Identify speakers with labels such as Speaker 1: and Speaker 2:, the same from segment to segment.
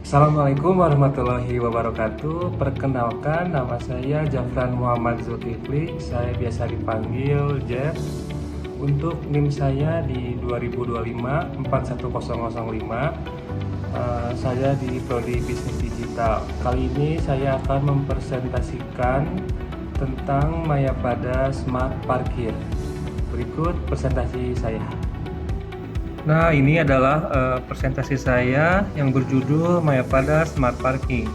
Speaker 1: Assalamualaikum warahmatullahi wabarakatuh. Perkenalkan, nama saya Jafran Muhammad Zulkifli. Saya biasa dipanggil Jeff. Untuk NIM saya di 2025 41005. Saya di Prodi Bisnis Digital. Kali ini saya akan mempresentasikan tentang Mayapada Smart Parkir. Berikut presentasi saya. Nah, ini adalah presentasi saya yang berjudul Mayapada Smart Parking.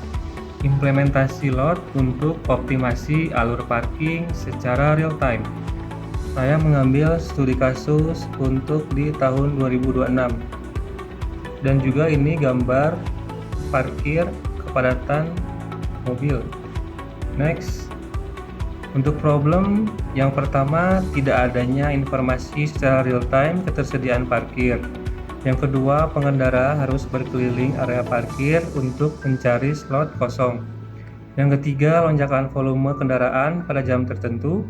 Speaker 1: Implementasi lot untuk optimasi alur parking secara real time. Saya mengambil studi kasus untuk di tahun 2026. Dan juga ini gambar parkir kepadatan mobil. Next. Untuk problem yang pertama, tidak adanya informasi secara real time ketersediaan parkir. Yang kedua, pengendara harus berkeliling area parkir untuk mencari slot kosong. Yang ketiga, lonjakan volume kendaraan pada jam tertentu.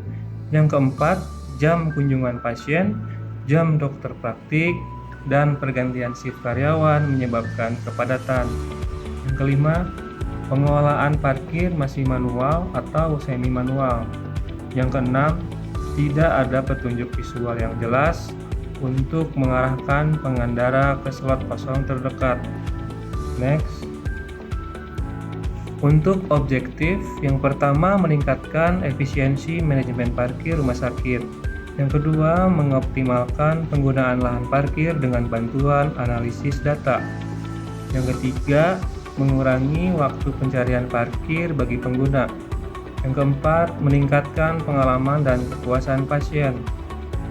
Speaker 1: Yang keempat, jam kunjungan pasien, jam dokter praktik, dan pergantian shift karyawan menyebabkan kepadatan. Yang kelima, pengelolaan parkir masih manual atau semi manual. Yang keenam, tidak ada petunjuk visual yang jelas untuk mengarahkan pengendara ke slot kosong terdekat. Next. Untuk objektif, yang pertama meningkatkan efisiensi manajemen parkir rumah sakit. Yang kedua, mengoptimalkan penggunaan lahan parkir dengan bantuan analisis data. Yang ketiga, mengurangi waktu pencarian parkir bagi pengguna. Yang keempat, meningkatkan pengalaman dan kepuasan pasien.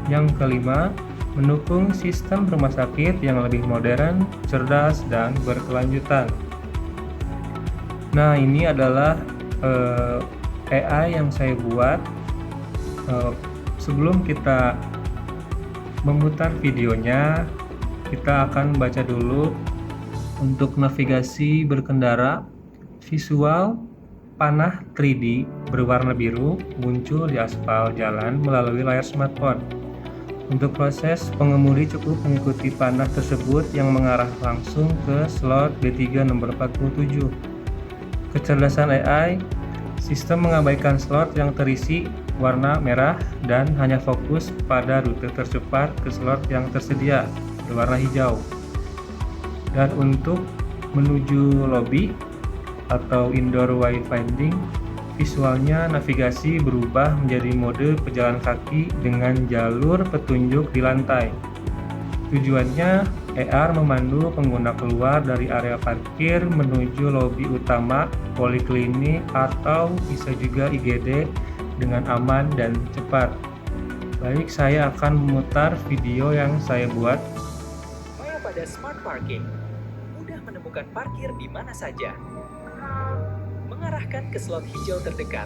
Speaker 1: Yang kelima, mendukung sistem rumah sakit yang lebih modern, cerdas, dan berkelanjutan. Nah, ini adalah AI yang saya buat. Sebelum kita memutar videonya, kita akan baca dulu. Untuk navigasi berkendara, visual panah 3D berwarna biru muncul di aspal jalan melalui layar smartphone. Untuk proses, pengemudi cukup mengikuti panah tersebut yang mengarah langsung ke slot B3 nomor 47. Kecerdasan AI, sistem mengabaikan slot yang terisi warna merah dan hanya fokus pada rute tercepat ke slot yang tersedia berwarna hijau. Dan untuk menuju lobby atau indoor wayfinding, visualnya navigasi berubah menjadi mode pejalan kaki dengan jalur petunjuk di lantai. Tujuannya, AR memandu pengguna keluar dari area parkir menuju lobi utama, poliklinik, atau bisa juga IGD dengan aman dan cepat. Baik, saya akan memutar video yang saya buat.
Speaker 2: Mayapada Smart Parking mudah menemukan parkir di mana saja. Mengarahkan ke slot hijau terdekat.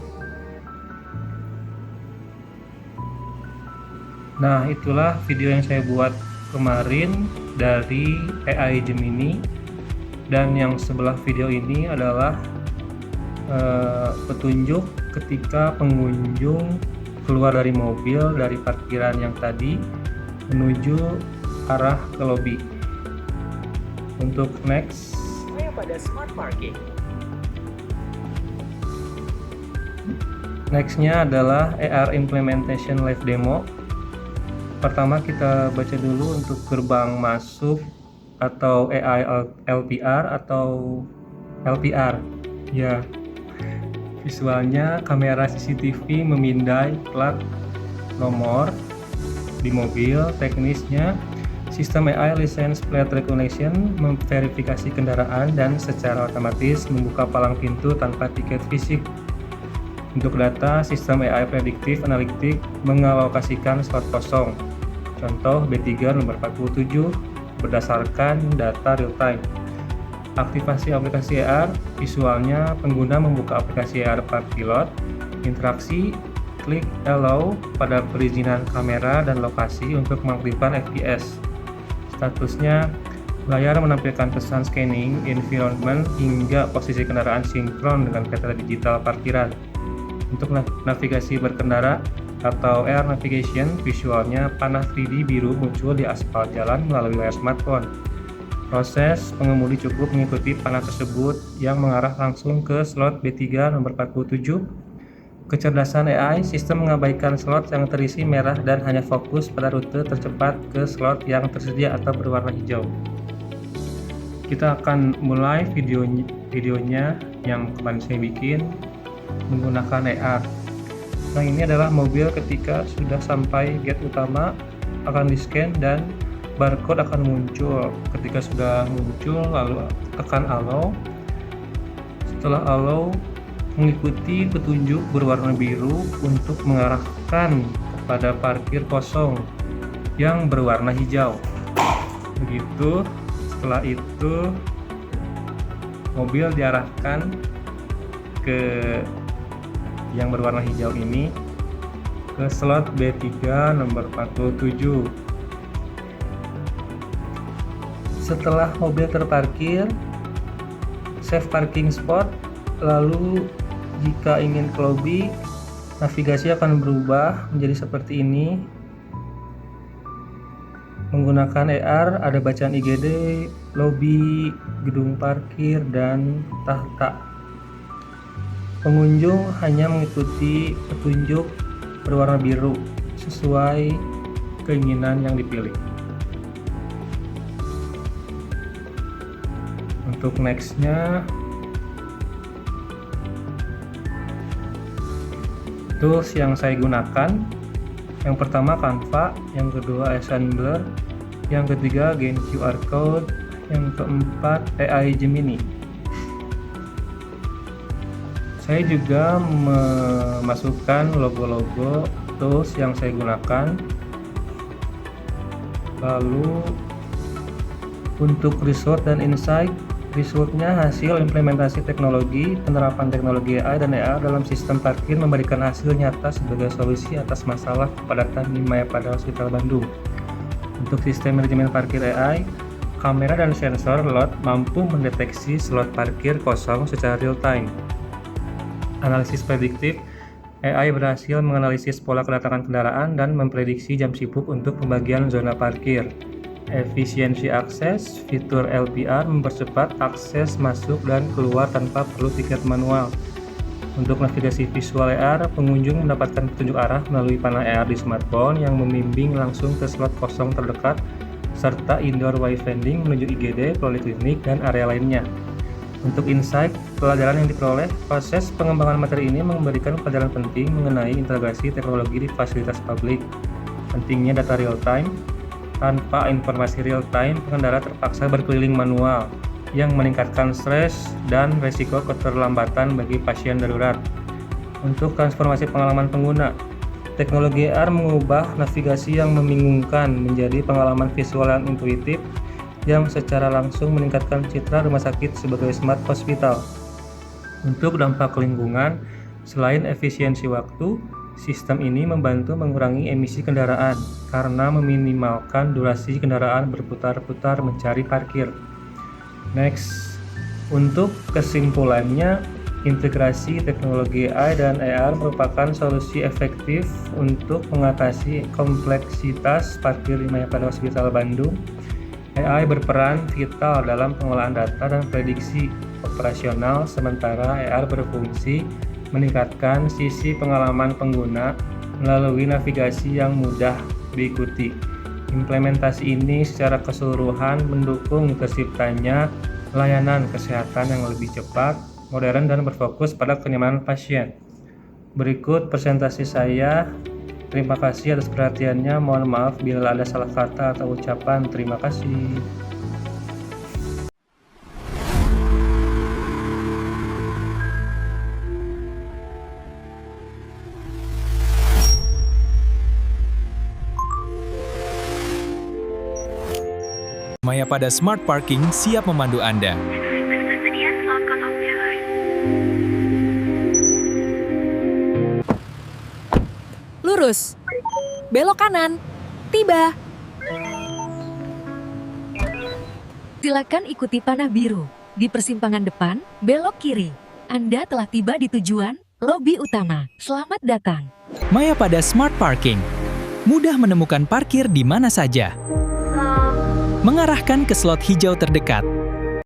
Speaker 1: Nah, itulah video yang saya buat kemarin dari AI Gemini. Dan yang sebelah video ini adalah petunjuk ketika pengunjung keluar dari mobil dari parkiran yang tadi menuju arah ke lobi. Untuk next,
Speaker 2: Mayapada Smart Parking.
Speaker 1: Nextnya adalah AR Implementation Live Demo. Pertama kita baca dulu untuk gerbang masuk atau AI LPR atau LPR. Ya, visualnya kamera CCTV memindai plat nomor di mobil. Teknisnya, sistem AI License Plate Recognition memverifikasi kendaraan dan secara otomatis membuka palang pintu tanpa tiket fisik. Untuk data, sistem AI Predictive Analytics mengalokasikan slot kosong. Contoh B3 nomor 47 berdasarkan data real time. Aktivasi aplikasi AR, visualnya pengguna membuka aplikasi AR Parkpilot. Interaksi, klik Allow pada perizinan kamera dan lokasi untuk mengaktifkan FPS. Statusnya, layar menampilkan pesan scanning environment hingga posisi kendaraan sinkron dengan peta digital parkiran. Untuk navigasi berkendara atau air navigation, visualnya panah 3D biru muncul di aspal jalan melalui layar smartphone. Proses pengemudi cukup mengikuti panah tersebut yang mengarah langsung ke slot B3 nomor 47. Kecerdasan AI, sistem mengabaikan slot yang terisi merah dan hanya fokus pada rute tercepat ke slot yang tersedia atau berwarna hijau. Kita akan mulai videonya yang kemarin saya bikin menggunakan AR. Nah, ini adalah mobil ketika sudah sampai gate utama akan di-scan dan barcode akan muncul. Ketika sudah muncul, lalu tekan allow. Setelah allow, mengikuti petunjuk berwarna biru untuk mengarahkan kepada parkir kosong yang berwarna hijau. Begitu. Setelah itu, mobil diarahkan ke yang berwarna hijau ini ke slot B3 nomor 47. Setelah mobil terparkir, save parking spot, lalu jika ingin ke lobby, navigasi akan berubah menjadi seperti ini. Menggunakan AR, ada bacaan IGD, lobby, gedung parkir, dan tahta. Pengunjung hanya mengikuti petunjuk berwarna biru sesuai keinginan yang dipilih. Untuk nextnya, tools yang saya gunakan, yang pertama Canva, yang kedua Assembler, yang ketiga Gen QR Code, yang keempat AI Gemini. Saya juga memasukkan logo-logo tools yang saya gunakan. Lalu untuk result dan insight, resultnya hasil implementasi teknologi, penerapan teknologi AI dan AR dalam sistem parkir memberikan hasil nyata sebagai solusi atas masalah kepadatan di Mayapada Hospital Bandung. Untuk sistem manajemen parkir AI, kamera dan sensor lot mampu mendeteksi slot parkir kosong secara real time. Analisis prediktif, AI berhasil menganalisis pola kedatangan kendaraan dan memprediksi jam sibuk untuk pembagian zona parkir. Efisiensi akses, fitur LPR mempercepat akses masuk dan keluar tanpa perlu tiket manual. Untuk navigasi visual AR, pengunjung mendapatkan petunjuk arah melalui panel AR di smartphone yang membimbing langsung ke slot kosong terdekat, serta indoor wayfinding menuju IGD, poliklinik, dan area lainnya. Untuk insight, pelajaran yang diperoleh, proses pengembangan materi ini memberikan pelajaran penting mengenai integrasi teknologi di fasilitas publik. Pentingnya data real-time. Tanpa informasi real-time, pengendara terpaksa berkeliling manual, yang meningkatkan stres dan resiko keterlambatan bagi pasien darurat. Untuk transformasi pengalaman pengguna, teknologi AR mengubah navigasi yang membingungkan menjadi pengalaman visual yang intuitif, yang secara langsung meningkatkan citra rumah sakit sebagai smart hospital. Untuk dampak lingkungan, selain efisiensi waktu, sistem ini membantu mengurangi emisi kendaraan karena meminimalkan durasi kendaraan berputar-putar mencari parkir. Next, untuk kesimpulannya, integrasi teknologi AI dan AR merupakan solusi efektif untuk mengatasi kompleksitas parkir di Mayapada Hospital Bandung. AI berperan vital dalam pengolahan data dan prediksi operasional, sementara AR berfungsi meningkatkan sisi pengalaman pengguna melalui navigasi yang mudah diikuti. Implementasi ini secara keseluruhan mendukung terciptanya layanan kesehatan yang lebih cepat, modern, dan berfokus pada kenyamanan pasien. Berikut presentasi saya. Terima kasih atas perhatiannya. Mohon maaf bila ada salah kata atau ucapan. Terima kasih.
Speaker 3: Mayapada Smart Parking siap memandu Anda.
Speaker 4: Lurus, belok kanan, tiba. Silakan ikuti panah biru. Di persimpangan depan, belok kiri. Anda telah tiba di tujuan, lobi utama. Selamat datang.
Speaker 3: Mayapada Smart Parking. Mudah menemukan parkir di mana saja. mengarahkan ke slot hijau terdekat.